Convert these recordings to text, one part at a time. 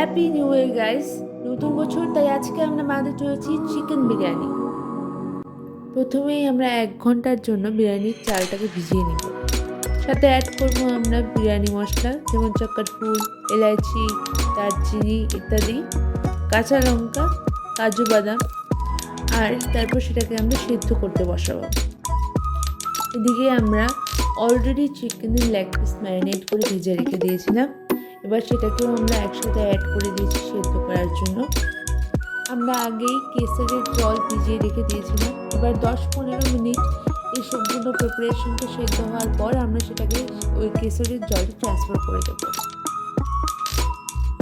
Happy new year guys. নতুন বছর, তাই আজকে আমরা বানাতে চলেছি চিকেন বিরিয়ানি। প্রথমেই আমরা 1 ঘন্টার জন্য বিরিয়ানির চালটাকে ভিজিয়ে নিব। সাথে অ্যাড করব আমরা বিরিয়ানি মশলা, যেমন চক্কর ফুল, এলাচি, দারচিনি ইত্যাদি, কাঁচা লঙ্কা, কাজু বাদাম। আর তারপর সেটাকে আমরা সেদ্ধ করতে বসাবো। এদিকে আমরা অলরেডি চিকেনের লেগ পিস ম্যারিনেট করে ভেজে রেখে দিয়েছিলাম। এবার সেটাকেও আমরা একসাথে অ্যাড করে দিয়েছি সেদ্ধ করার জন্য। আমরা আগেই কেসারের জল ভিজিয়ে রেখে দিয়েছিলাম। এবার 10-15 মিনিট এই সম্পূর্ণ প্রিপারেশনটা সেদ্ধ হওয়ার পর আমরা সেটাকে ওই কেসারের জলে ট্রান্সফার করে দেবো।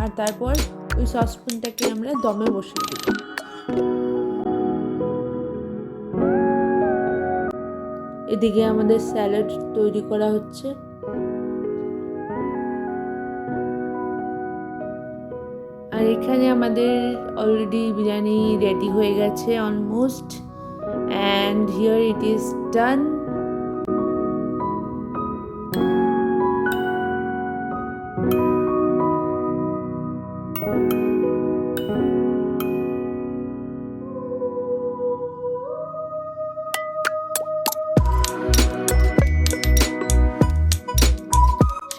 আর তারপর ওই সসপ্যানটাকে আমরা দমে বসিয়ে দেব। এদিকে আমাদের স্যালাড তৈরি করা হচ্ছে। আর এখানে আমাদের অলরেডি বিরিয়ানি রেডি হয়ে গেছে almost, and here it is done.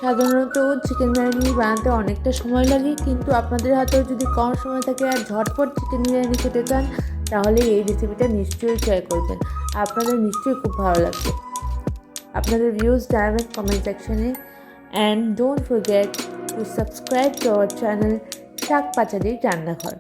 সাধারণত চিকেন বিরিয়ানি বানাতে অনেকটা সময় লাগে, কিন্তু আপনাদের হাতেও যদি কম সময় থাকে আর ঝটপট চিকেন বিরিয়ানি খেতে চান, তাহলে এই রেসিপিটা নিশ্চয়ই ট্রাই করবেন। আপনাদের নিশ্চয়ই খুব ভালো লাগবে। আপনাদের ভিউজ জানাবেন কমেন্ট সেকশনে, and don't forget to subscribe to our channel শাক পাচালির রান্নাঘর।